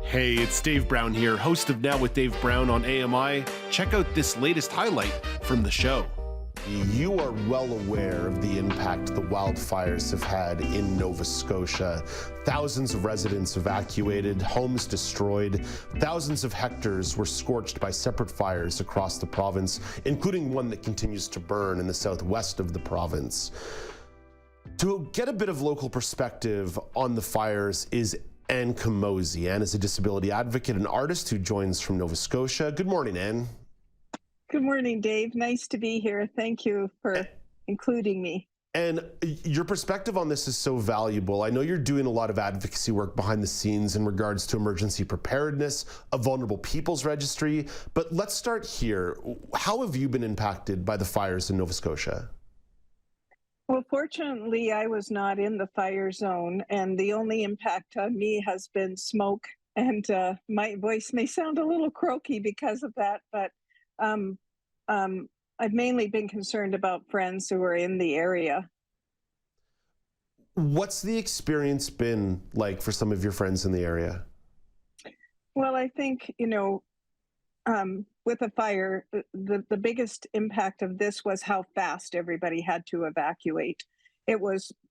Hey, it's Dave Brown here, host of Now with Dave Brown on AMI. Check out this latest highlight from the show. You are well aware of the impact the wildfires have had in Nova Scotia. Thousands of residents evacuated, homes destroyed. Thousands of hectares were scorched by separate fires across the province, including one that continues to burn in the southwest of the province. To get a bit of local perspective on the fires is Anne Camozzi. Anne is a disability advocate and artist who joins from Nova Scotia. Good morning, Anne. Good morning, Dave. Nice to be here. Thank you for including me. And your perspective on this is so valuable. I know you're doing a lot of advocacy work behind the scenes in regards to emergency preparedness, a vulnerable people's registry, but let's start here. How have you been impacted by the fires in Nova Scotia? Well, fortunately, I was not in the fire zone, and the only impact on me has been smoke. And my voice may sound a little croaky because of that, but I've mainly been concerned about friends who are in the area. What's the experience been like for some of your friends in the area? Well, I think, with a fire, the biggest impact of this was how fast everybody had to evacuate.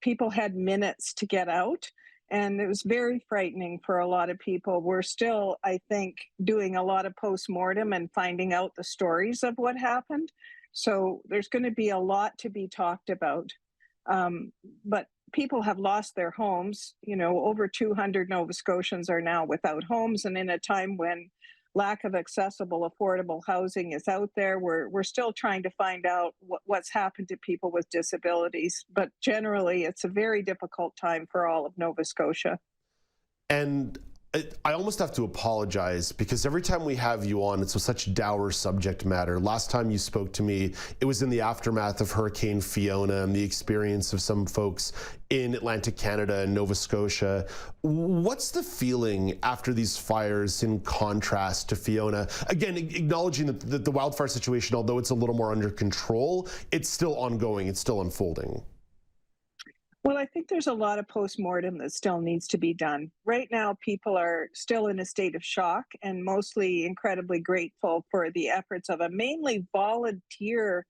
People had minutes to get out, and it was very frightening for a lot of people. We're still, I think, doing a lot of postmortem and finding out the stories of what happened. So there's going to be a lot to be talked about. But people have lost their homes. Over 200 Nova Scotians are now without homes, and in a time when lack of accessible, affordable housing is out there, we're still trying to find out what's happened to people with disabilities. But generally, it's a very difficult time for all of Nova Scotia. And I almost have to apologize because every time we have you on, it's with such dour subject matter. Last time you spoke to me, it was in the aftermath of Hurricane Fiona and the experience of some folks in Atlantic Canada and Nova Scotia. What's the feeling after these fires in contrast to Fiona? Again, acknowledging that the wildfire situation, although it's a little more under control, it's still ongoing, it's still unfolding. Well, I think there's a lot of postmortem that still needs to be done. Right now, people are still in a state of shock and mostly incredibly grateful for the efforts of a mainly volunteer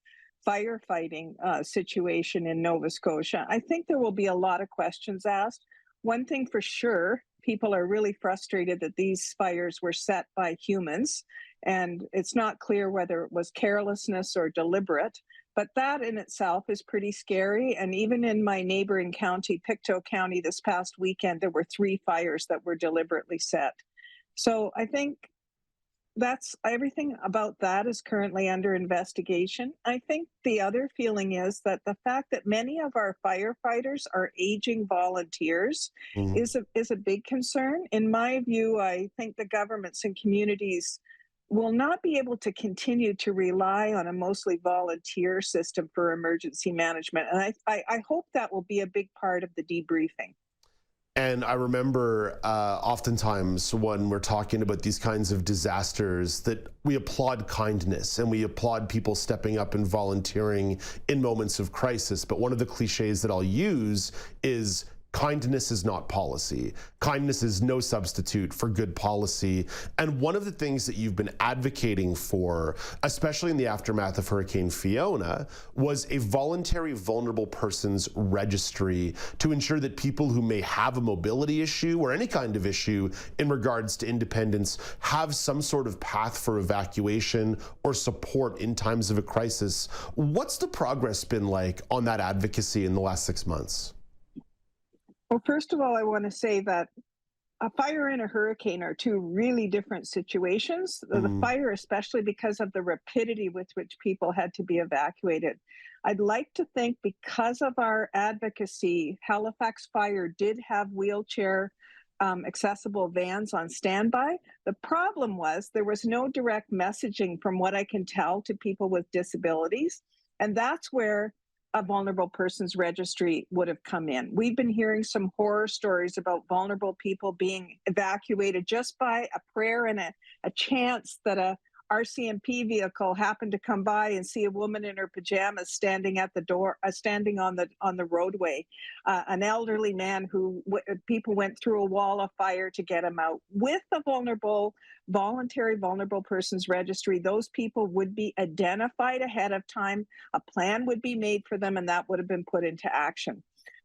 firefighting situation in Nova Scotia. I think there will be a lot of questions asked. One thing for sure, people are really frustrated that these fires were set by humans, and it's not clear whether it was carelessness or deliberate. But that in itself is pretty scary. And even in my neighboring county, Pictou County, this past weekend, there were 3 fires that were deliberately set. So I think everything about that is currently under investigation. I think the other feeling is that the fact that many of our firefighters are aging volunteers is a big concern. In my view, I think the governments and communities will not be able to continue to rely on a mostly volunteer system for emergency management. And I hope that will be a big part of the debriefing. And I remember oftentimes when we're talking about these kinds of disasters that we applaud kindness and we applaud people stepping up and volunteering in moments of crisis. But one of the cliches that I'll use is kindness is not policy. Kindness is no substitute for good policy. And one of the things that you've been advocating for, especially in the aftermath of Hurricane Fiona, was a voluntary vulnerable persons registry to ensure that people who may have a mobility issue or any kind of issue in regards to independence have some sort of path for evacuation or support in times of a crisis. What's the progress been like on that advocacy in the last 6 months? Well, first of all, I want to say that a fire and a hurricane are 2 really different situations. The fire, especially because of the rapidity with which people had to be evacuated. I'd like to think because of our advocacy, Halifax Fire did have wheelchair accessible vans on standby. The problem was there was no direct messaging, from what I can tell, to people with disabilities. And that's where a vulnerable persons registry would have come in. We've been hearing some horror stories about vulnerable people being evacuated just by a prayer and a chance that a RCMP vehicle happened to come by and see a woman in her pajamas standing at the door, standing on the roadway, an elderly man who people went through a wall of fire to get him out. With the voluntary vulnerable persons registry, those people would be identified ahead of time, a plan would be made for them, and that would have been put into action.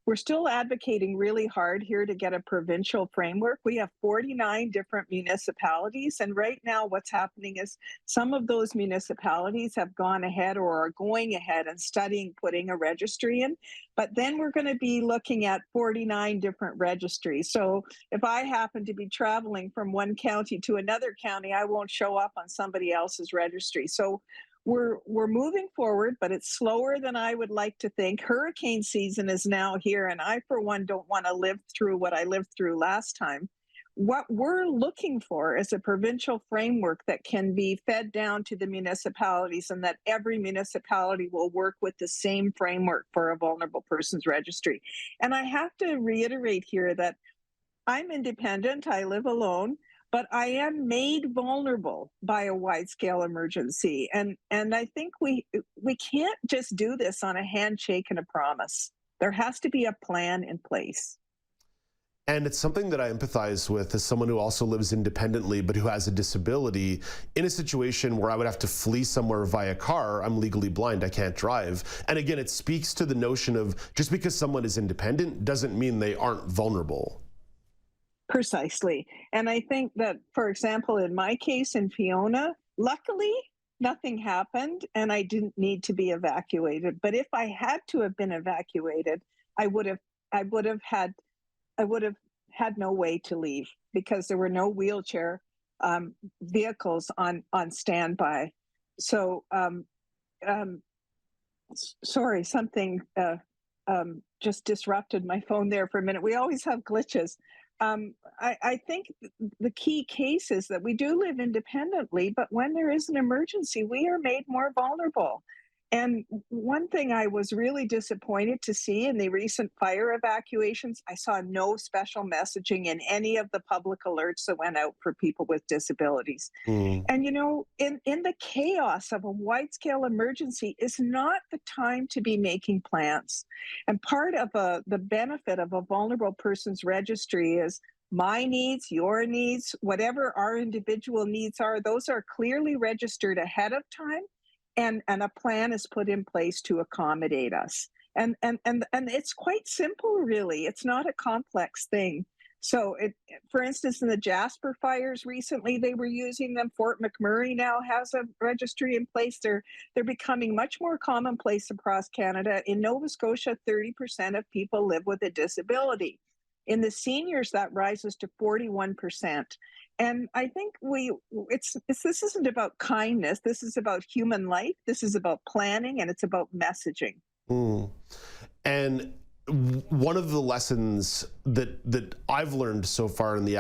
We're still advocating really hard here to get a provincial framework. We have 49 different municipalities, and right now what's happening is some of those municipalities have gone ahead or are going ahead and studying putting a registry in, but then we're going to be looking at 49 different registries. So if I happen to be traveling from one county to another county, I won't show up on somebody else's registry. So we're moving forward, but it's slower than I would like to think. Hurricane season is now here, and I, for one, don't want to live through what I lived through last time. What we're looking for is a provincial framework that can be fed down to the municipalities, and that every municipality will work with the same framework for a vulnerable persons registry. And I have to reiterate here that I'm independent, I live alone, but I am made vulnerable by a wide-scale emergency. And I think we can't just do this on a handshake and a promise. There has to be a plan in place. And it's something that I empathize with as someone who also lives independently, but who has a disability. In a situation where I would have to flee somewhere via car, I'm legally blind, I can't drive. And again, it speaks to the notion of just because someone is independent doesn't mean they aren't vulnerable. Precisely. And I think that, for example, in my case in Fiona, luckily nothing happened and I didn't need to be evacuated. But if I had to have been evacuated, I would have had no way to leave because there were no wheelchair vehicles on standby. So sorry, something just disrupted my phone there for a minute. We always have glitches. I think the key case is that we do live independently, but when there is an emergency, we are made more vulnerable. And one thing I was really disappointed to see in the recent fire evacuations, I saw no special messaging in any of the public alerts that went out for people with disabilities. And you know, in the chaos of a wide-scale emergency is not the time to be making plans. And part of the benefit of a vulnerable persons registry is my needs, your needs, whatever our individual needs are, those are clearly registered ahead of time. And a plan is put in place to accommodate us. And it's quite simple, really. It's not a complex thing. So, for instance, in the Jasper fires recently, they were using them. Fort McMurray now has a registry in place. They're becoming much more commonplace across Canada. In Nova Scotia, 30% of people live with a disability. In the seniors, that rises to 41%. And I think this isn't about kindness. This is about human life. This is about planning, and it's about messaging. And one of the lessons that I've learned so far in the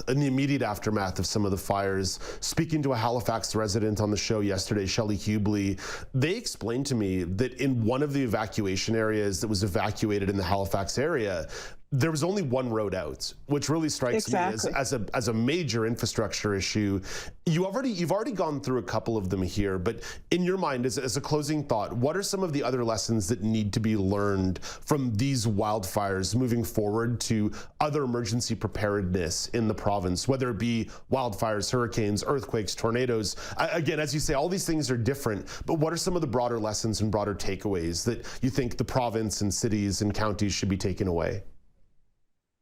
immediate aftermath of some of the fires, speaking to a Halifax resident on the show yesterday, Shelley Hubley, they explained to me that in one of the evacuation areas that was evacuated in the Halifax area, there was only one road out, which really strikes me as a major infrastructure issue. You've already gone through a couple of them here, but in your mind, as a closing thought, what are some of the other lessons that need to be learned from these wildfires moving forward to other emergency preparedness in the province, whether it be wildfires, hurricanes, earthquakes, tornadoes? Again, as you say, all these things are different, but what are some of the broader lessons and broader takeaways that you think the province and cities and counties should be taking away?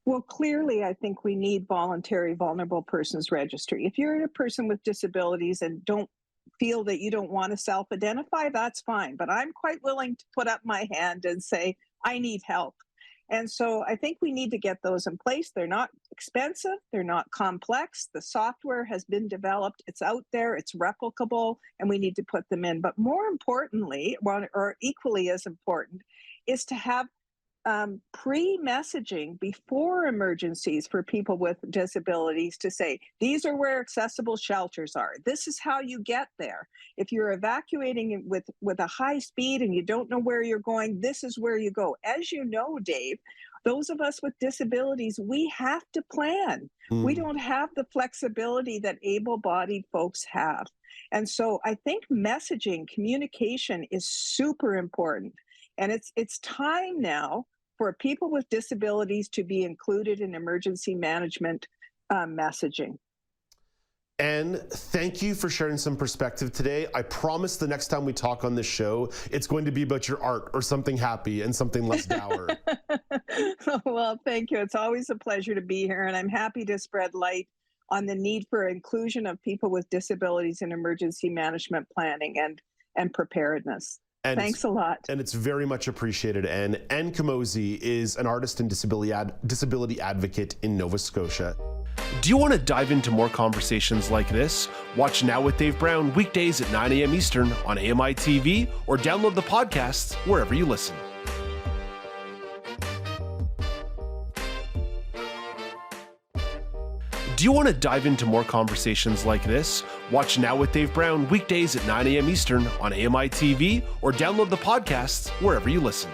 Well, clearly, I think we need voluntary vulnerable persons registry. If you're a person with disabilities and don't feel that you don't want to self-identify, that's fine. But I'm quite willing to put up my hand and say, I need help. And so I think we need to get those in place. They're not expensive. They're not complex. The software has been developed. It's out there. It's replicable, and we need to put them in. But more importantly, or equally as important, is to have pre-messaging before emergencies for people with disabilities to say, these are where accessible shelters are. This is how you get there. If you're evacuating with a high speed and you don't know where you're going, this is where you go. As you know, Dave, those of us with disabilities, we have to plan. We don't have the flexibility that able-bodied folks have. And so I think messaging, communication is super important. And it's time now for people with disabilities to be included in emergency management messaging. And thank you for sharing some perspective today. I promise the next time we talk on this show, it's going to be about your art or something happy and something less dour. Well, thank you. It's always a pleasure to be here, and I'm happy to spread light on the need for inclusion of people with disabilities in emergency management planning and preparedness. And thanks a lot. And it's very much appreciated. And Ann Camozzi is an artist and disability advocate in Nova Scotia. Do you want to dive into more conversations like this? Watch Now with Dave Brown weekdays at 9 a.m. Eastern on AMI-TV or download the podcasts wherever you listen. Do you want to dive into more conversations like this? Watch Now with Dave Brown weekdays at 9 a.m. Eastern on AMI-TV or download the podcasts wherever you listen.